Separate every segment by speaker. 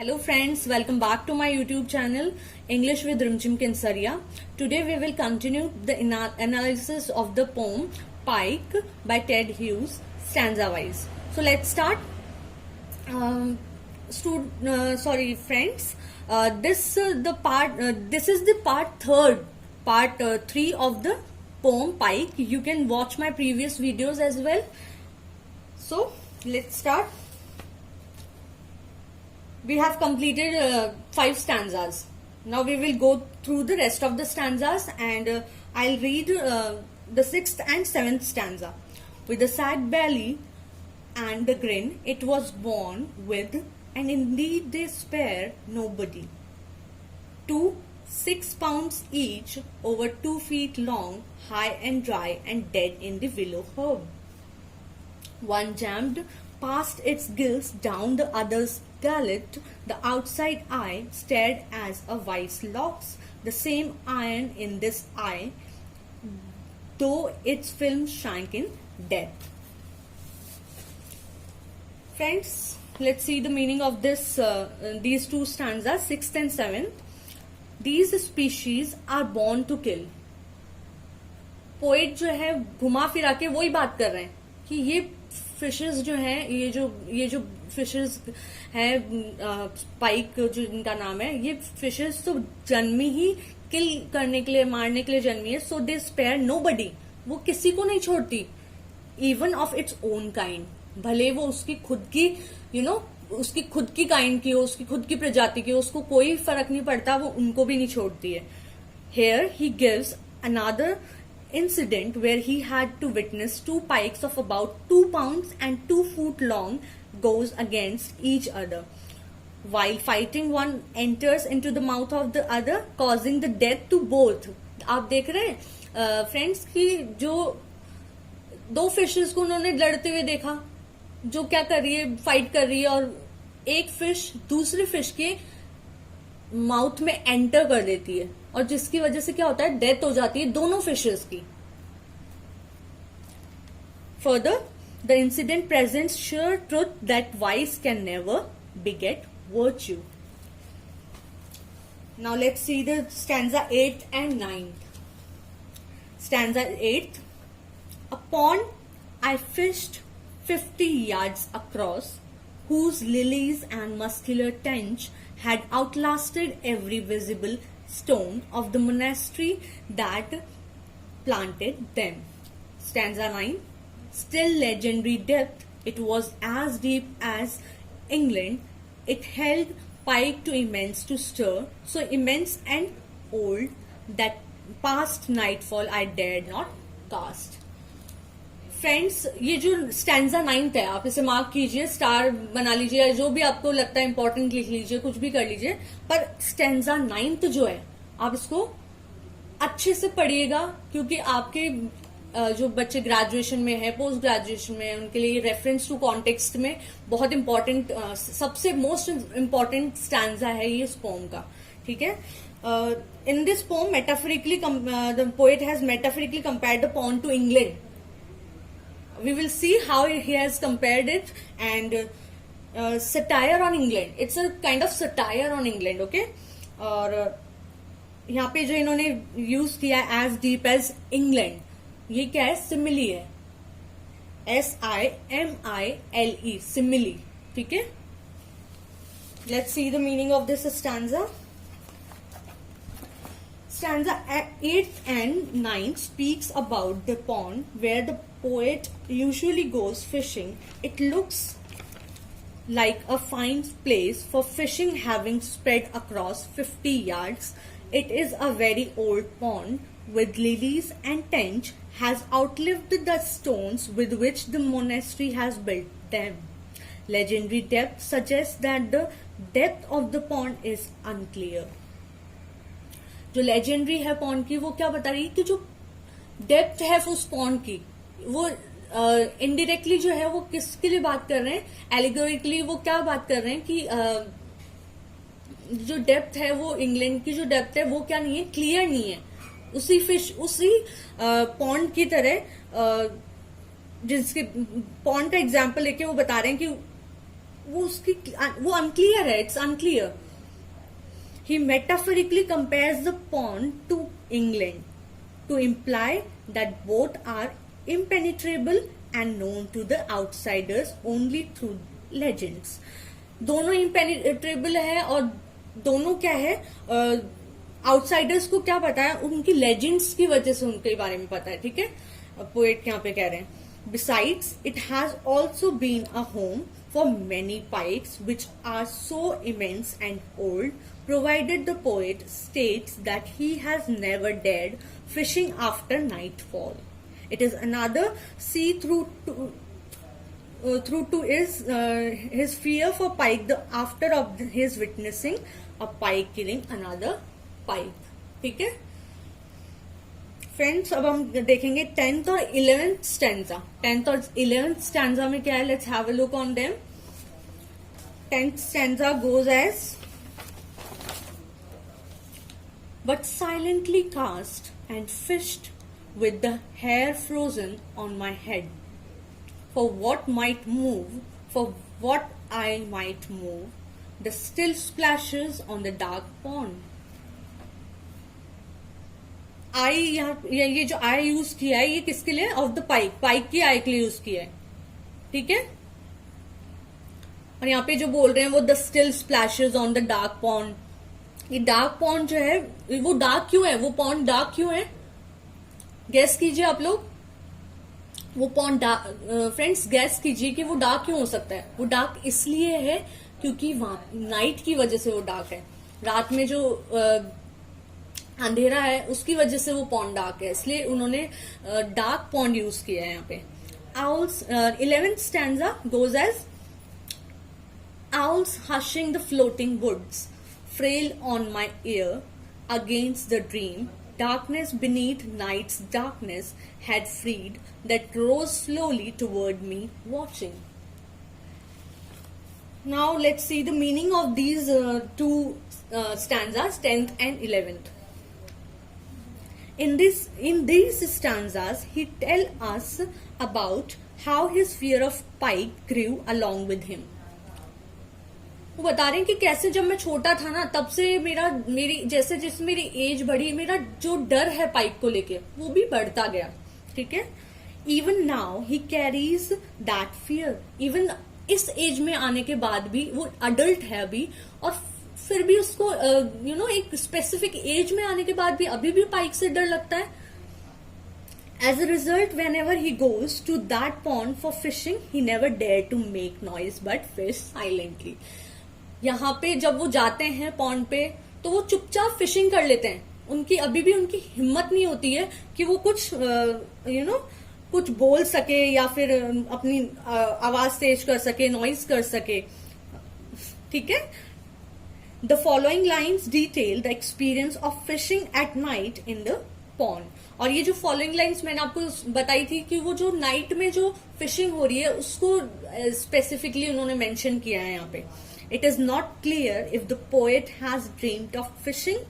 Speaker 1: Hello friends, welcome back to my YouTube channel English with Rimchim Kinsaria. Today we will continue the analysis of the poem Pike by Ted Hughes, stanza wise. So let's start. Friends. This is the part 3 of the poem Pike. You can watch my previous videos as well. So let's start. We have completed 5 stanzas. Now we will go through the rest of the stanzas and I'll read the 6th and 7th stanza. With a sad belly and a grin, it was born with, and indeed they spare nobody. 2 6 pounds each, over 2 feet long, high and dry and dead in the willow herb. One jammed past its gills down the other's gullet. The outside eye stared as a vice locks, the same iron in this eye, though its film shrank in death. Friends, let's see the meaning of these 2 stanzas, 6th and 7th. These species are born to kill. Poet जो है घुमा फिरा के वही बात कर रहे हैं कि ये फिशेस जो हैं, ये जो फिशेस हैं, स्पाइक जो इनका नाम है, ये फिशेस तो जन्मी ही किल करने के लिए, मारने के लिए जन्मी है. सो दे स्पेयर नोबडी. वो किसी को नहीं छोड़ती, even of its own kind. भले वो उसकी खुद की उसकी खुद की काइंड की हो, उसकी खुद की प्रजाति की हो, उसको कोई फर्क नहीं पड़ता, वो उनको भी नहीं छोड़ती है. Here he gives another incident where he had to witness 2 pikes of about 2 pounds and 2 feet long goes against each other. While fighting, one enters into the mouth of the other, causing the death to both. आप देख रहे हैं friends कि जो 2 fishes को उन्होंने लड़ते हुए देखा, जो क्या कर रही है, फाइट कर रही है, और एक फिश दूसरे फिश के माउथ में एंटर कर देती है, और जिसकी वजह से क्या होता है, डेथ हो जाती है दोनों फिशेस की. Further, the incident presents sure truth that vice can never beget virtue. Now let's see the stanza 8 and 9. Stanza 8. A pond I fished 50 yards across, whose lilies and muscular tench had outlasted every visible stone of the monastery that planted them. Stanza 9. Still legendary depth, it was as deep as England. It held pike too immense to stir, so immense and old that past nightfall I dared not cast. Friends, ये जो stanza 9th है, आप इसे mark कीजिए, star बना लीजिए, या जो भी आपको लगता है इंपॉर्टेंट लिख लीजिए, कुछ भी कर लीजिए. पर स्टैंजा 9th जो है, आप इसको अच्छे से पढ़िएगा, क्योंकि आपके जो बच्चे ग्रेजुएशन में है, पोस्ट ग्रेजुएशन में, उनके लिए रेफरेंस टू कॉन्टेक्स्ट में बहुत इंपॉर्टेंट, सबसे मोस्ट इम्पॉर्टेंट स्टैंजा है ये इस पोम का. ठीक है. In this poem metaphorically the poet has metaphorically compared the pond to England. We will see how he has compared it, and satire on England. It's a kind of satire on England, okay? और यहाँ पे जो इन्होंने use किया as deep as England, ये क्या है, simile है, SIMILE, सिमिली. ठीक है. Let's see the meaning of this stanza. Stanza 8th and 9th speaks about the pond where the poet usually goes fishing. It looks like a fine place for fishing, having spread across 50 yards. It is a very old pond with lilies and tench, has outlived the stones with which the monastery has built them. Legendary depth suggests that the depth of the pond is unclear. जो legendary है pond की, वो क्या बता रही है कि जो डेप्थ है उस पॉन्ड की, वो इनडायरेक्टली जो है वो किसके लिए बात कर रहे हैं, एलिगोरिकली वो क्या बात कर रहे हैं कि जो डेप्थ है, वो इंग्लैंड की जो डेप्थ है वो क्या नहीं है, क्लियर नहीं है. उसी फिश, उसी पॉन्ड की तरह, जिसके पॉन्ड का एग्जाम्पल लेके वो बता रहे हैं कि वो अनक्लियर है, it's unclear. He metaphorically compares the pond to England to imply that both are impenetrable and known to the outsiders only through legends. दोनों impenetrable है और दोनों क्या है, आउटसाइडर्स को क्या पता है, उनकी लेजेंड्स की वजह से उनके बारे में पता है. ठीक है, पोएट यहाँ पे कह रहे हैं. Besides, it has also been a home for many pikes which are so immense and old, provided the poet states that he has never dared fishing after nightfall. It is another see-through to his fear for pike the after of his witnessing a pike killing another pike. ठीक है friends, अब हम देखेंगे 10th और 11th stanza. 10th और 11th stanza में क्या है, let's have a look on them. 10th stanza goes as, but silently cast and fished with the hair frozen on my head, for what might move, for what I might move, the still splashes on the dark pond. आई ये जो आई use किया है, ये किसके लिए, of the पाइक, पाइक की आई के लिए यूज किया है. ठीक है, और यहाँ पे जो बोल रहे हैं वो the still splashes on the dark pond. ये डार्क पॉन्ड जो है वो डार्क क्यों है, वो पॉन्ड डार्क क्यों है, गैस कीजिए आप लोग. वो पॉन्ड फ्रेंड्स गैस कीजिए कि वो डार्क क्यों हो सकता है. वो डार्क इसलिए है क्योंकि वहां नाइट की वजह से वो डार्क है. रात में जो अंधेरा है उसकी वजह से वो पॉन्ड डार्क है, इसलिए उन्होंने डार्क पॉन्ड यूज किया है यहाँ पे. Owls, 11th stanza goes as, owls hushing the floating woods, frail on my ear, against the dream, darkness beneath night's darkness had freed, that rose slowly toward me watching. Now let's see the meaning of these two stanzas, 10th and 11th. In these stanzas, he tells us about how his fear of pike grew along with him. वो बता रहे हैं कि कैसे जब मैं छोटा था ना, तब से मेरी जैसे जैसे मेरी एज बढ़ी, मेरा जो डर है पाइक को लेके वो भी बढ़ता गया. ठीक है, Even now he carries that fear. Even इस एज में आने के बाद भी वो अडल्ट है अभी, और फिर भी उसको एक स्पेसिफिक एज में आने के बाद भी अभी भी पाइक से डर लगता है. As a result, whenever he goes to that pond for fishing, he never dare to make noise but fish silently. यहाँ पे जब वो जाते हैं पॉन्ड पे तो वो चुपचाप फिशिंग कर लेते हैं. उनकी अभी भी उनकी हिम्मत नहीं होती है कि वो कुछ कुछ बोल सके या फिर अपनी आवाज तेज कर सके, नॉइज कर सके. ठीक है, The following lines detail the experience of fishing at night in the pond. और ये जो फॉलोइंग लाइन्स मैंने आपको बताई थी कि वो जो नाइट में जो फिशिंग हो रही है उसको स्पेसिफिकली उन्होंने मेंशन किया है यहाँ पे. It is not clear if the poet has dreamed of fishing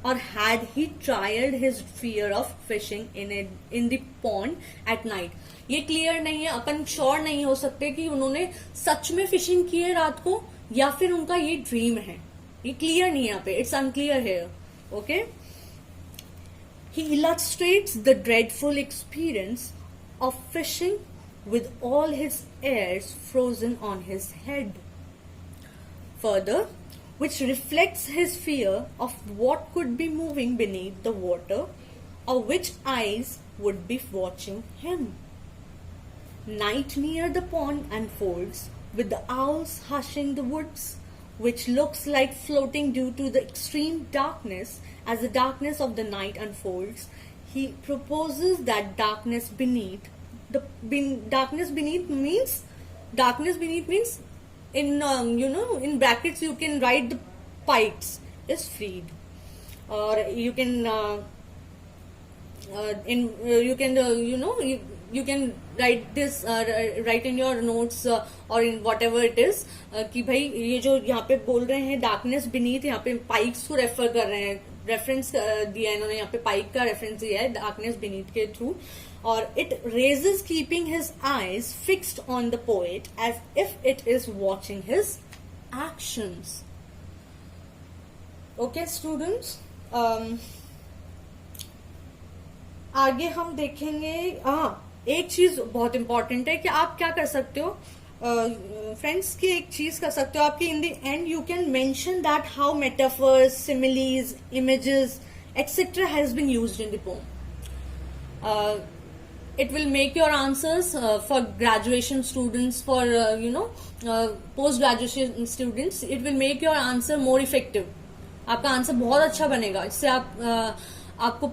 Speaker 1: or had he tried his fear of fishing in the pond at night. ये क्लियर नहीं है, अपन श्योर नहीं हो सकते कि उन्होंने सच में फिशिंग की है रात को या फिर उनका ये ड्रीम है. ये क्लियर नहीं है यहाँ पे, इट्स अनक्लियर है. Okay, he illustrates the dreadful experience of fishing with all his hairs frozen on his head. Further, which reflects his fear of what could be moving beneath the water or which eyes would be watching him. Night near the pond unfolds with the owls hushing the woods, which looks like floating due to the extreme darkness. As the darkness of the night unfolds, he proposes that darkness beneath means in in brackets you can write the pikes is freed, or you can you can write this write in your notes or in whatever it is कि भाई ये जो यहाँ पे बोल रहे हैं darkness beneath, यहाँ पे पाइक्स को रेफर कर रहे हैं रेफरेंस दिया है इन्होंने, यहाँ पे पाइक का रेफरेंस दिया है डार्कनेस बीनीथ के थ्रू. और it raises keeping his eyes fixed on the poet as if it is watching his actions. Okay students, आगे हम देखेंगे. एक चीज बहुत इंपॉर्टेंट है कि आप क्या कर सकते हो फ्रेंड्स, की एक चीज कर सकते हो आपकी in the end you can mention that how metaphors, similes, images etcetera has been used in the poem. It will make your answers for graduation students, for post graduation students, it will make your answer more effective. आपका answer बहुत अच्छा बनेगा. इससे आपको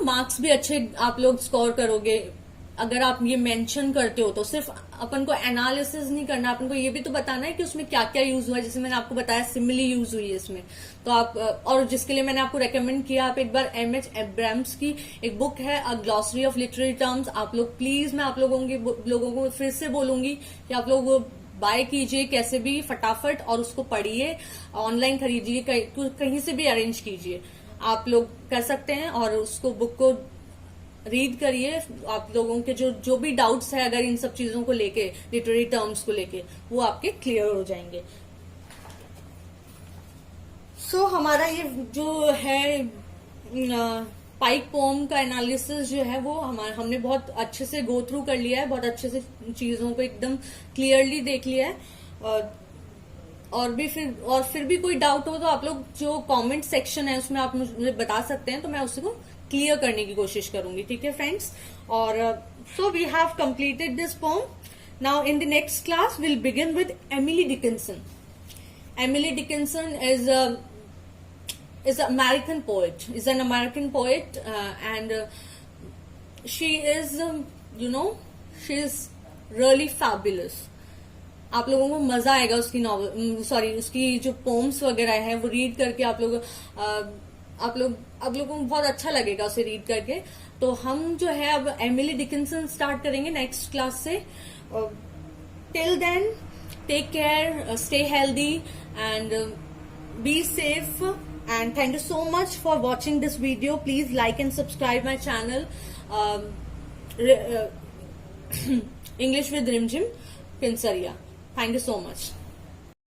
Speaker 1: marks भी अच्छे आप लोग स्कोर करोगे. अगर आप ये मेंशन करते हो तो सिर्फ अपन को एनालिसिस नहीं करना, अपन को ये भी तो बताना है कि उसमें क्या क्या यूज हुआ है. जैसे मैंने आपको बताया सिमिली यूज हुई है इसमें, तो आप और जिसके लिए मैंने आपको रेकमेंड किया, आप एक बार एमएच एब्राम्स की एक बुक है अ ग्लॉसरी ऑफ लिटरेरी टर्म्स, आप लोग प्लीज, मैं आप लोगों को फिर से बोलूंगी कि आप लोग बाय कीजिए कैसे भी फटाफट और उसको पढ़िए, ऑनलाइन खरीदिए, कहीं से भी अरेंज कीजिए, आप लोग कर सकते हैं. और उसको बुक को रीड करिए. आप लोगों के जो भी डाउट्स है अगर इन सब चीजों को लेके, लिटरेरी टर्म्स को लेके, वो आपके क्लियर हो जाएंगे. सो हमारा ये जो है पाइक पोम का एनालिसिस जो है वो हमने बहुत अच्छे से गो थ्रू कर लिया है, बहुत अच्छे से चीजों को एकदम क्लियरली देख लिया है. और फिर भी कोई डाउट हो तो आप लोग जो कमेंट सेक्शन है उसमें आप मुझे बता सकते हैं, तो मैं उसको क्लियर करने की कोशिश करूंगी. ठीक है फ्रेंड्स. और so we have completed this poem. Now in the next class will begin with Emily Dickinson. Emily Dickinson is an American poet, and she is she is really fabulous. आप लोगों को मजा आएगा उसकी नॉवल, उसकी जो poems वगैरह है वो रीड करके. आप लोगों को बहुत अच्छा लगेगा उसे रीड करके. तो हम जो है अब एमिली डिकिंसन स्टार्ट करेंगे नेक्स्ट क्लास से. Till then take care, stay healthy and be safe. And thank you so much for watching this video. Please like and subscribe my channel, English with Rimjim Pinsaria. Thank you so much.